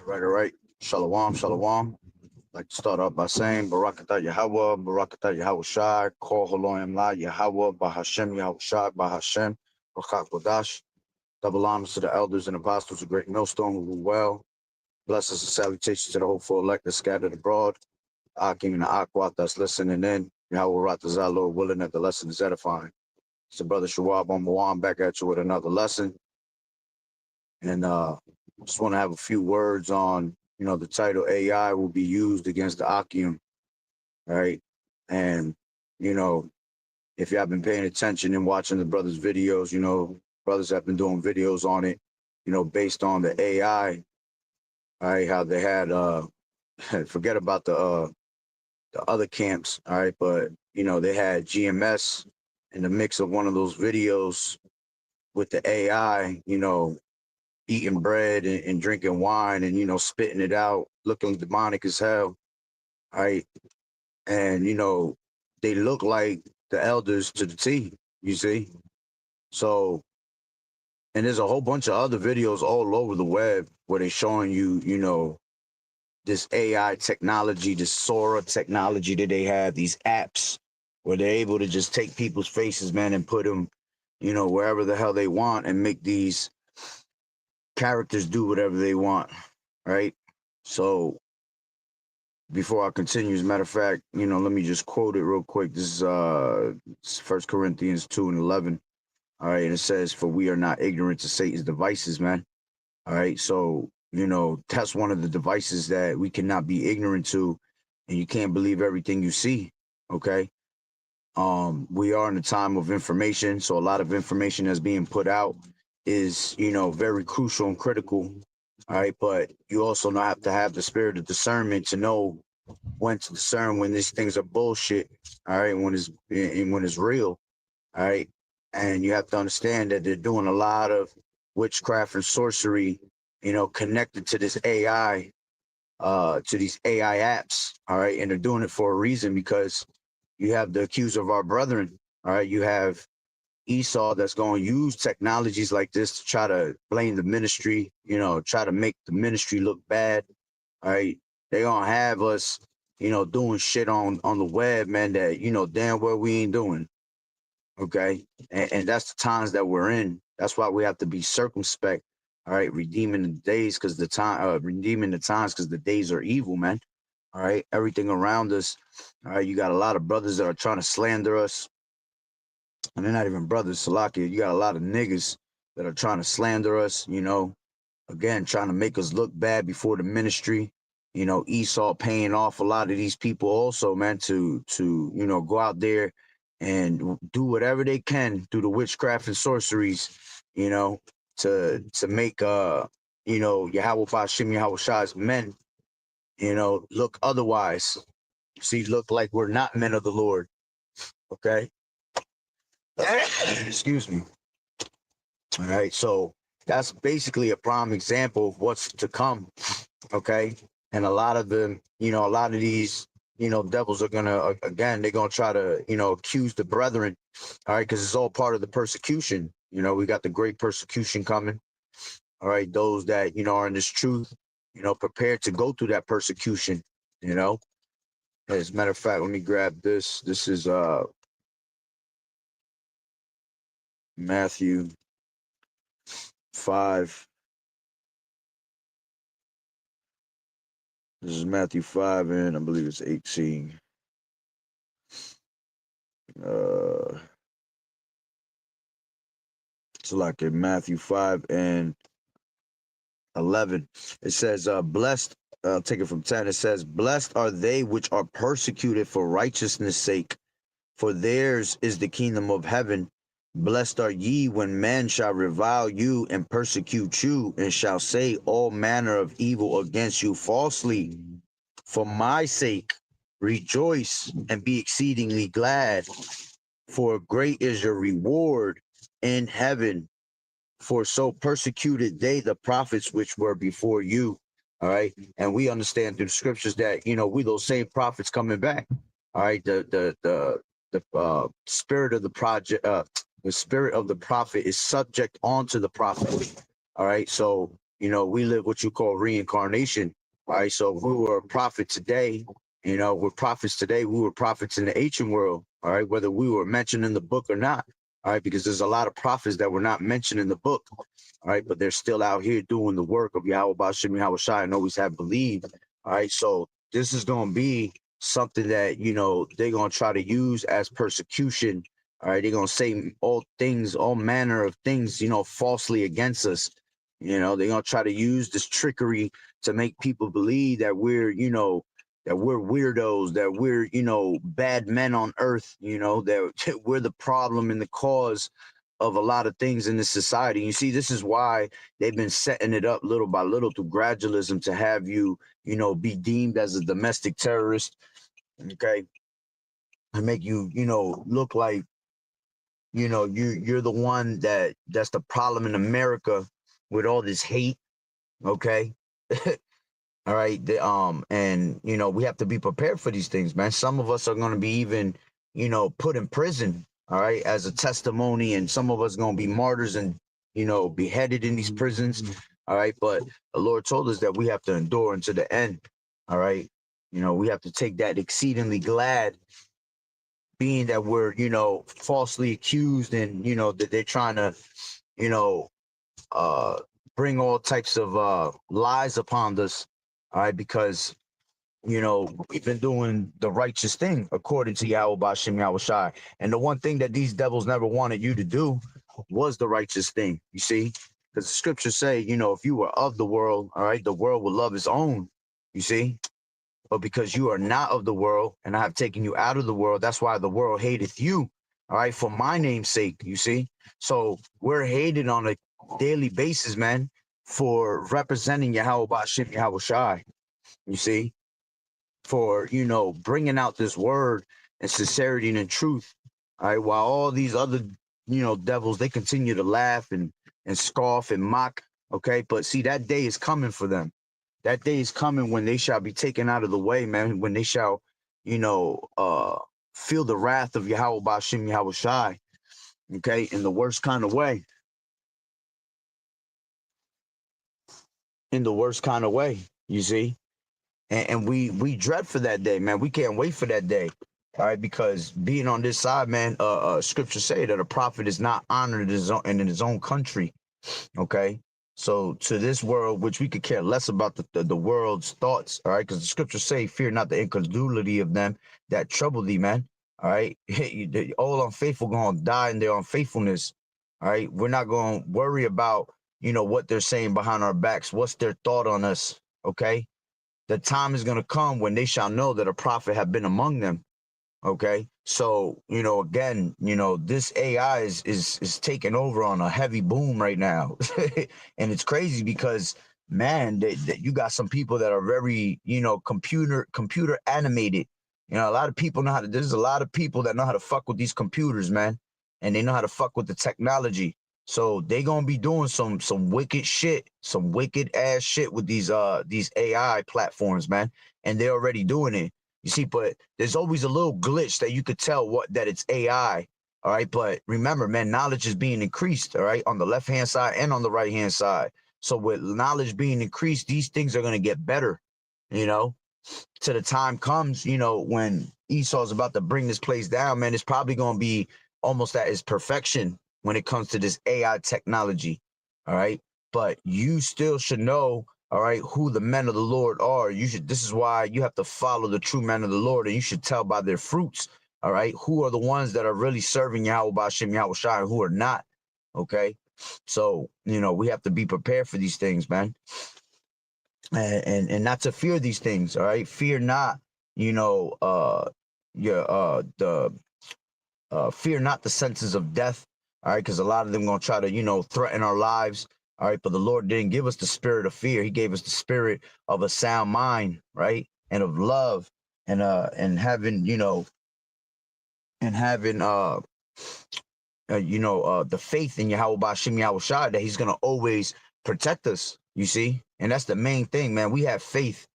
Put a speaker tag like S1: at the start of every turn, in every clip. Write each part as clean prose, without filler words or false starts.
S1: All right. Shalom, shalom. I'd like to start off by saying Barakatah Yahweh, Barakatah Yahweh Shai, Kol Holoim La Yahweh, Bahashem Yahweh Shai, Bahashem, Barak Kodash. Double honors to the elders and apostles of Great Millstone who rule well. Blessings and salutations to the hopeful elect that scattered abroad. Ahchyam and the Aquat that's listening in. Yahweh Ratazah, Lord willing that the lesson is edifying. It's the brother Shawab on Mawan back at you with another lesson. And just want to have a few words on, the title AI will be used against the Ahchyam, right? And, if you have been paying attention and watching the brothers' videos, brothers have been doing videos on it, based on the AI, right? How they had, forget about the other camps, all right? But, they had GMS in the mix of one of those videos with the AI, eating bread and drinking wine and, spitting it out, looking demonic as hell. Right. And, they look like the elders to the T, you see? So, and there's a whole bunch of other videos all over the web where they're showing you, this AI technology, this Sora technology that they have, these apps where they're able to just take people's faces, man, and put them, wherever the hell they want and make these characters do whatever they want, right? So before I continue, as a matter of fact, let me just quote it real quick. This is 1 Corinthians 2:11. All right, and it says, "For we are not ignorant to Satan's devices, man." All right, so that's one of the devices that we cannot be ignorant to, and you can't believe everything you see. Okay, we are in a time of information, so a lot of information that's being put out is very crucial and critical. All right, but you also not have to have the spirit of discernment to know when to discern when these things are bullshit. All right, when it's real. All right, and you have to understand that they're doing a lot of witchcraft and sorcery, connected to this AI, to these AI apps. All right, and they're doing it for a reason because you have the accuser of our brethren. All right, you have Esau that's going to use technologies like this to try to blame the ministry, try to make the ministry look bad. All right. They going to have us, doing shit on the web, man, that, damn well we ain't doing. Okay. And that's the times that we're in. That's why we have to be circumspect. All right. Redeeming the days because redeeming the times because the days are evil, man. All right. Everything around us. All right. You got a lot of brothers that are trying to slander us. And they're not even brothers, Salakia. You got a lot of niggas that are trying to slander us, again, trying to make us look bad before the ministry. Esau paying off a lot of these people also, man, to go out there and do whatever they can through the witchcraft and sorceries, to make Yahweh Bashim Yahweh Shai's men, look otherwise. See, look like we're not men of the Lord. Okay. Excuse me. All right. So that's basically a prime example of what's to come. Okay. And a lot of them, a lot of these, devils are going to, again, they're going to try to, accuse the brethren. All right. Because it's all part of the persecution. We got the great persecution coming. All right. Those that, are in this truth, prepared to go through that persecution, As a matter of fact, let me grab this. This is Matthew 5. This is Matthew 5, and I believe it's 18. It's like in Matthew 5 and 11. It says, blessed, I'll take it from 10. It says, blessed are they which are persecuted for righteousness' sake, for theirs is the kingdom of heaven. Blessed are ye when men shall revile you and persecute you, and shall say all manner of evil against you falsely. For my sake, rejoice and be exceedingly glad, for great is your reward in heaven. For so persecuted they the prophets which were before you. All right. And we understand through the scriptures that, we those same prophets coming back. All right. The spirit of the spirit of the prophet is subject onto the prophet. All right. So, we live what you call reincarnation. All right. So if we were a prophet today, we're prophets today. We were prophets in the ancient world. All right. Whether we were mentioned in the book or not. All right. Because there's a lot of prophets that were not mentioned in the book. All right. But they're still out here doing the work of Yahweh Bashim Yahweh Shai and always have believed. All right. So this is going to be something that, they're going to try to use as persecution. All right. They're going to say all manner of things, falsely against us. They're going to try to use this trickery to make people believe that we're weirdos, that we're, bad men on earth, that we're the problem and the cause of a lot of things in this society. You see, this is why they've been setting it up little by little through gradualism to have you, be deemed as a domestic terrorist, okay, and make you, look like, you're the one that's the problem in America with all this hate, okay. All right. And we have to be prepared for these things, man. Some of us are going to be even, put in prison, all right, as a testimony, and some of us are going to be martyrs and, beheaded in these prisons. All right. But the Lord told us that we have to endure unto the end. All right. We have to take that exceedingly glad, being that we're, falsely accused, and, that they're trying to, you know, uh, bring all types of lies upon us. All right, because we've been doing the righteous thing according to Yahweh Bashim Yahweh Shai. And the one thing that these devils never wanted you to do was the righteous thing. You see, because the scriptures say, if you were of the world, all right, the world will love its own. You see, but because you are not of the world, and I have taken you out of the world, that's why the world hateth you. All right, for my name's sake. You see, so we're hated on a daily basis, man, for representing Yahweh Bashim Yahweh Shai. You see, for bringing out this word and sincerity and in truth. All right, while all these other devils, they continue to laugh and scoff and mock. Okay, but see, that day is coming for them. That day is coming when they shall be taken out of the way, man. When they shall, feel the wrath of Yahweh Bashim Yahweh Shai. Okay, in the worst kind of way. In the worst kind of way, you see. And we dread for that day, man. We can't wait for that day. All right, because being on this side, man, scriptures say that a prophet is not honored in his own country. Okay, so to this world, which we could care less about the world's thoughts. All right, because the scriptures say, "Fear not the incredulity of them that trouble thee," man. All right, all unfaithful gonna die in their unfaithfulness. All right, we're not gonna worry about what they're saying behind our backs. What's their thought on us? Okay. The time is going to come when they shall know that a prophet have been among them. Okay. So, again, this AI is taking over on a heavy boom right now. And it's crazy because, man, you got some people that are very, computer animated. A lot of people there's a lot of people that know how to fuck with these computers, man. And they know how to fuck with the technology. So they gonna be doing some wicked shit, some wicked ass shit with these AI platforms, man. And they're already doing it. You see, but there's always a little glitch that you could tell that it's AI. All right. But remember, man, knowledge is being increased, all right, on the left hand side and on the right hand side. So with knowledge being increased, these things are gonna get better, till the time comes, when Esau's about to bring this place down, man. It's probably gonna be almost at its perfection when it comes to this AI technology. All right. But you still should know, all right, who the men of the Lord are. This is why you have to follow the true men of the Lord, and you should tell by their fruits. All right. Who are the ones that are really serving Yahweh Bashim Yahweh Shai and who are not. Okay. So, we have to be prepared for these things, man. And not to fear these things. All right. Fear not, fear not the sentences of death. All right, because a lot of them gonna try to threaten our lives. All right, but the Lord didn't give us the spirit of fear. He gave us the spirit of a sound mind, right, and of love, and having the faith in Yahweh Bashim Yahweh Shai that He's gonna always protect us. You see, and that's the main thing, man. We have faith,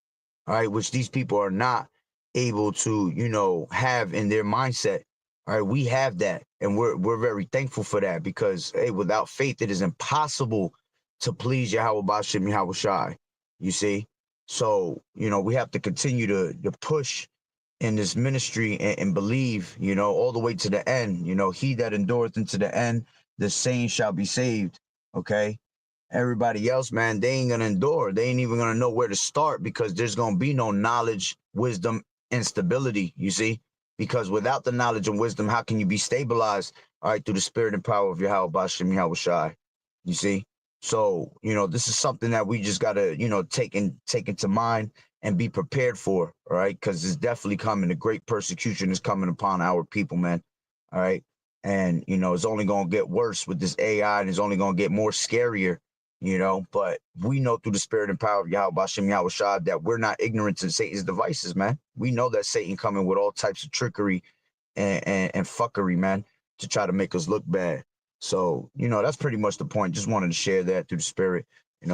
S1: all right, which these people are not able to have in their mindset. All right, we have that, and we're very thankful for that, because hey, without faith, it is impossible to please Yahweh Bashem Yahweh Shai. You see? So, we have to continue to push in this ministry and believe, all the way to the end. He that endureth into the end, the same shall be saved. Okay. Everybody else, man, they ain't gonna endure. They ain't even gonna know where to start because there's gonna be no knowledge, wisdom, and stability, you see? Because without the knowledge and wisdom, how can you be stabilized, all right, through the spirit and power of Yahweh Bashem Yahweh Shai? You see? So, this is something that we just gotta, take into mind and be prepared for, all right? Because it's definitely coming. A great persecution is coming upon our people, man. All right. And, it's only gonna get worse with this AI, and it's only gonna get more scarier, but we know through the spirit and power of Yahweh Bashem Yahweh Shai that we're not ignorant to Satan's devices, man. We know that Satan coming with all types of trickery and fuckery, man, to try to make us look bad. So, that's pretty much the point. Just wanted to share that through the spirit,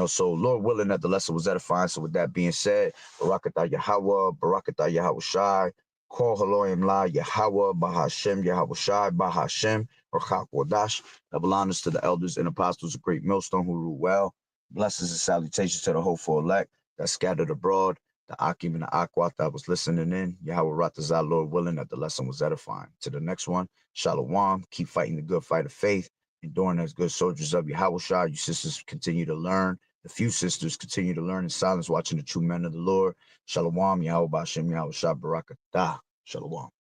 S1: so Lord willing that the lesson was edifying. So with that being said, Barakatah Yahweh, Barakatah Yahweh Shai, Kol Haloim La Yahweh, Bahashem Yahweh Shai, Bahashem, Rachak Wadash. Double honors to the elders and apostles of Great Millstone who rule well. Blessings and salutations to the hopeful elect that scattered abroad, the Ahchyam and the Ahchyam that was listening in. Yahweh Ratazah, Lord willing that the lesson was edifying. To the next one, Shalom. Keep fighting the good fight of faith, enduring as good soldiers of Yahweh Shai. You sisters continue to learn. The few sisters continue to learn in silence, watching the true men of the Lord. Shalom, Yahweh Bashem, Yahweh Shai, Barakatah. Shalom.